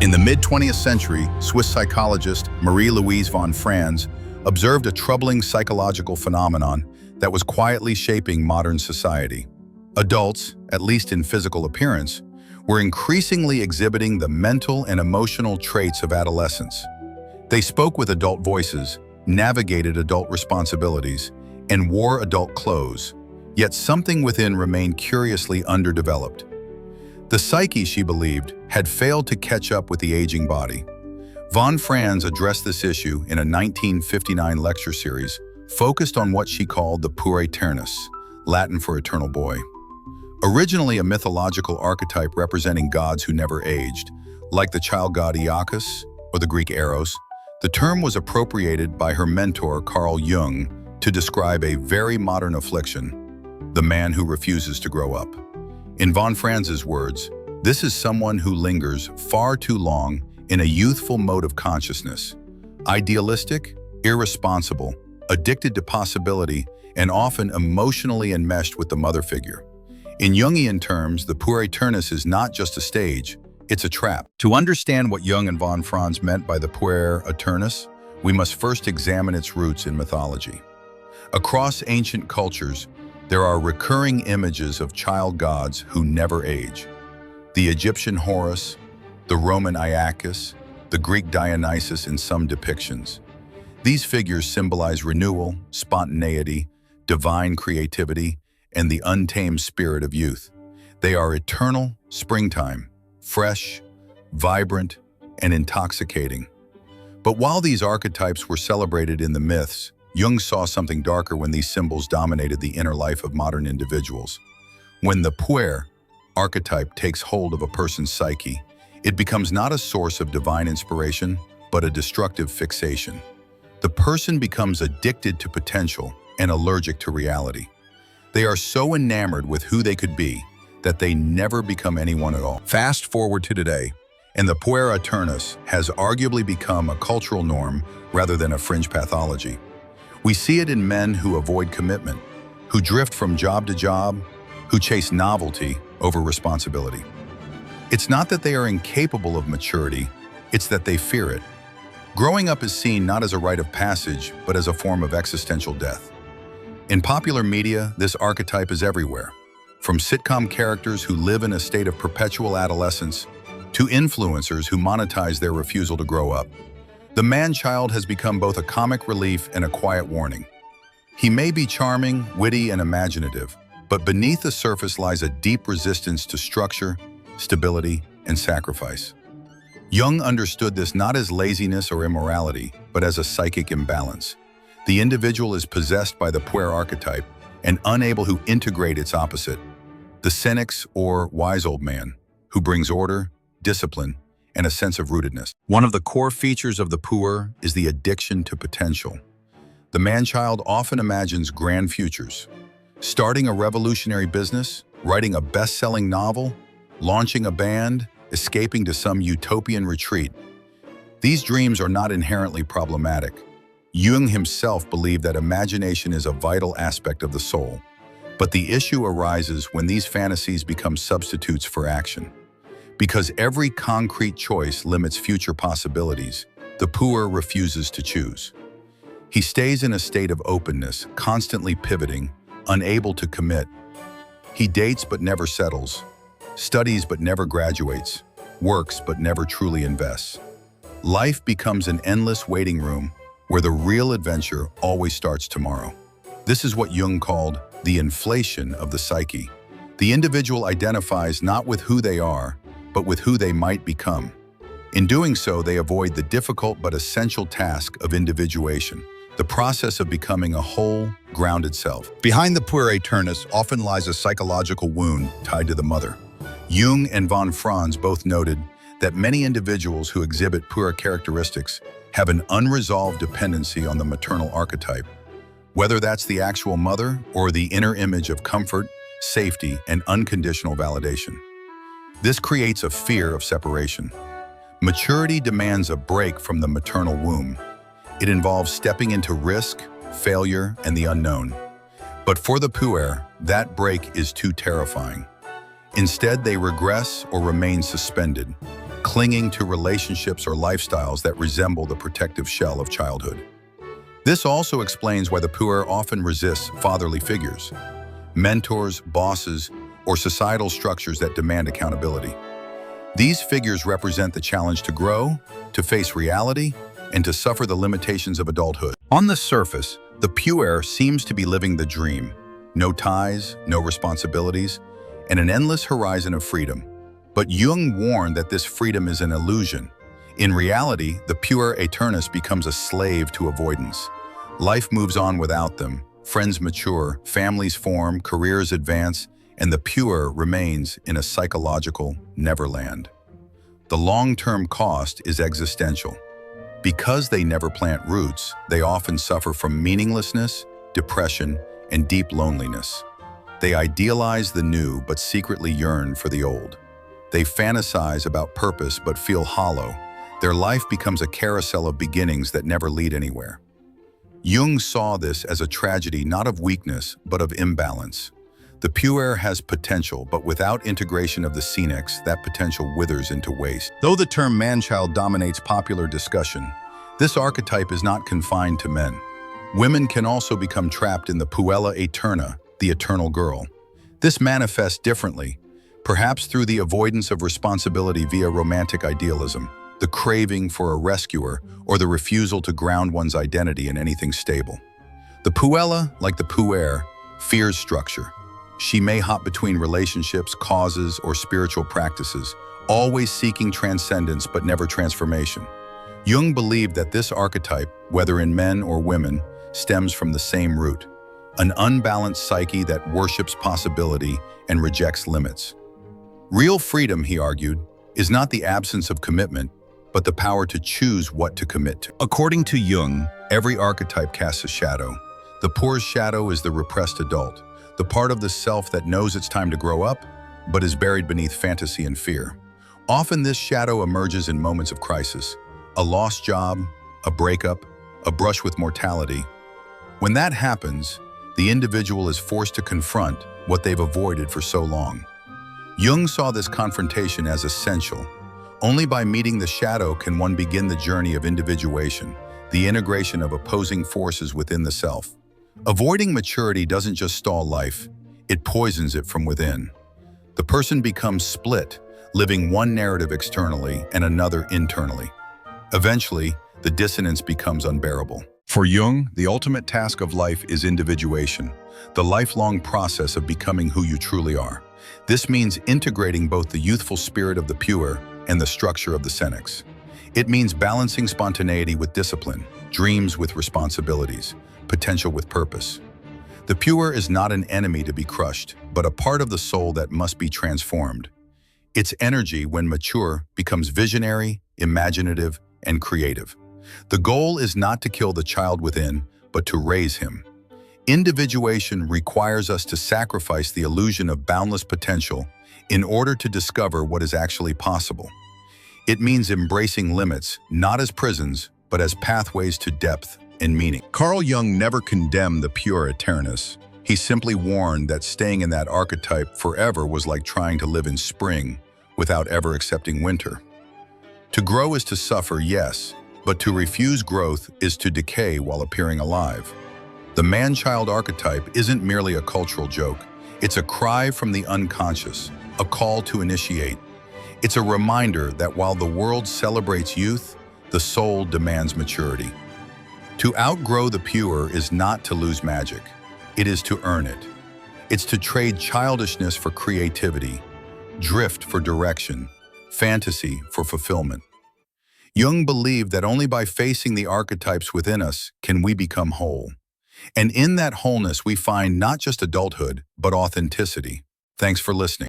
In the mid-20th century, Swiss psychologist Marie-Louise von Franz observed a troubling psychological phenomenon that was quietly shaping modern society. Adults, at least in physical appearance, were increasingly exhibiting the mental and emotional traits of adolescence. They spoke with adult voices, navigated adult responsibilities, and wore adult clothes, yet something within remained curiously underdeveloped. The psyche, she believed, had failed to catch up with the aging body. Von Franz addressed this issue in a 1959 lecture series focused on what she called the Puer Aeternus, Latin for eternal boy. Originally a mythological archetype representing gods who never aged, like the child god Iacchus or the Greek Eros, the term was appropriated by her mentor Carl Jung to describe a very modern affliction, the man who refuses to grow up. In von Franz's words, this is someone who lingers far too long in a youthful mode of consciousness, idealistic, irresponsible, addicted to possibility, and often emotionally enmeshed with the mother figure. In Jungian terms, the Puer Aeternus is not just a stage, it's a trap. To understand what Jung and von Franz meant by the Puer Aeternus, we must first examine its roots in mythology. Across ancient cultures, there are recurring images of child gods who never age. The Egyptian Horus, the Roman Iacchus, the Greek Dionysus in some depictions. These figures symbolize renewal, spontaneity, divine creativity, and the untamed spirit of youth. They are eternal, springtime, fresh, vibrant, and intoxicating. But while these archetypes were celebrated in the myths, Jung saw something darker when these symbols dominated the inner life of modern individuals. When the puer archetype takes hold of a person's psyche, it becomes not a source of divine inspiration, but a destructive fixation. The person becomes addicted to potential and allergic to reality. They are so enamored with who they could be that they never become anyone at all. Fast forward to today, and the Puer Aeternus has arguably become a cultural norm rather than a fringe pathology. We see it in men who avoid commitment, who drift from job to job, who chase novelty over responsibility. It's not that they are incapable of maturity, it's that they fear it. Growing up is seen not as a rite of passage, but as a form of existential death. In popular media, this archetype is everywhere, from sitcom characters who live in a state of perpetual adolescence to influencers who monetize their refusal to grow up. The man-child has become both a comic relief and a quiet warning. He may be charming, witty, and imaginative, but beneath the surface lies a deep resistance to structure, stability, and sacrifice. Jung understood this not as laziness or immorality, but as a psychic imbalance. The individual is possessed by the puer archetype and unable to integrate its opposite, the senex or wise old man, who brings order, discipline, and a sense of rootedness. One of the core features of the puer is the addiction to potential. The man-child often imagines grand futures, starting a revolutionary business, writing a best-selling novel, launching a band, escaping to some utopian retreat. These dreams are not inherently problematic. Jung himself believed that imagination is a vital aspect of the soul, but the issue arises when these fantasies become substitutes for action. Because every concrete choice limits future possibilities, the puer refuses to choose. He stays in a state of openness, constantly pivoting, unable to commit. He dates but never settles, studies but never graduates, works but never truly invests. Life becomes an endless waiting room where the real adventure always starts tomorrow. This is what Jung called the inflation of the psyche. The individual identifies not with who they are, but with who they might become. In doing so, they avoid the difficult but essential task of individuation, the process of becoming a whole, grounded self. Behind the Puer Aeternus often lies a psychological wound tied to the mother. Jung and von Franz both noted that many individuals who exhibit puer characteristics have an unresolved dependency on the maternal archetype, whether that's the actual mother or the inner image of comfort, safety, and unconditional validation. This creates a fear of separation. Maturity demands a break from the maternal womb. It involves stepping into risk, failure, and the unknown. But for the puer, that break is too terrifying. Instead, they regress or remain suspended, clinging to relationships or lifestyles that resemble the protective shell of childhood. This also explains why the puer often resists fatherly figures, mentors, bosses, or societal structures that demand accountability. These figures represent the challenge to grow, to face reality, and to suffer the limitations of adulthood. On the surface, the puer seems to be living the dream. No ties, no responsibilities, and an endless horizon of freedom. But Jung warned that this freedom is an illusion. In reality, the Puer Aeternus becomes a slave to avoidance. Life moves on without them, friends mature, families form, careers advance, and the puer remains in a psychological neverland. The long-term cost is existential. Because they never plant roots, they often suffer from meaninglessness, depression, and deep loneliness. They idealize the new but secretly yearn for the old. They fantasize about purpose but feel hollow. Their life becomes a carousel of beginnings that never lead anywhere. Jung saw this as a tragedy not of weakness but of imbalance. The puer has potential, but without integration of the senex, that potential withers into waste. Though the term man-child dominates popular discussion, this archetype is not confined to men. Women can also become trapped in the puella aeterna, the eternal girl. This manifests differently, perhaps through the avoidance of responsibility via romantic idealism, the craving for a rescuer, or the refusal to ground one's identity in anything stable. The puella, like the puer, fears structure. She may hop between relationships, causes, or spiritual practices, always seeking transcendence but never transformation. Jung believed that this archetype, whether in men or women, stems from the same root, an unbalanced psyche that worships possibility and rejects limits. Real freedom, he argued, is not the absence of commitment, but the power to choose what to commit to. According to Jung, every archetype casts a shadow. The puer's shadow is the repressed adult, the part of the self that knows it's time to grow up, but is buried beneath fantasy and fear. Often this shadow emerges in moments of crisis, a lost job, a breakup, a brush with mortality. When that happens, the individual is forced to confront what they've avoided for so long. Jung saw this confrontation as essential. Only by meeting the shadow can one begin the journey of individuation, the integration of opposing forces within the self. Avoiding maturity doesn't just stall life, it poisons it from within. The person becomes split, living one narrative externally and another internally. Eventually, the dissonance becomes unbearable. For Jung, the ultimate task of life is individuation, the lifelong process of becoming who you truly are. This means integrating both the youthful spirit of the puer and the structure of the senex. It means balancing spontaneity with discipline, dreams with responsibilities, potential with purpose. The puer is not an enemy to be crushed, but a part of the soul that must be transformed. Its energy, when mature, becomes visionary, imaginative, and creative. The goal is not to kill the child within, but to raise him. Individuation requires us to sacrifice the illusion of boundless potential in order to discover what is actually possible. It means embracing limits, not as prisons, but as pathways to depth and meaning. Carl Jung never condemned the Puer Aeternus. He simply warned that staying in that archetype forever was like trying to live in spring without ever accepting winter. To grow is to suffer, yes, but to refuse growth is to decay while appearing alive. The man-child archetype isn't merely a cultural joke. It's a cry from the unconscious, a call to initiate. It's a reminder that while the world celebrates youth, the soul demands maturity. To outgrow the puer is not to lose magic. It is to earn it. It's to trade childishness for creativity, drift for direction, fantasy for fulfillment. Jung believed that only by facing the archetypes within us can we become whole. And in that wholeness we find not just adulthood, but authenticity. Thanks for listening.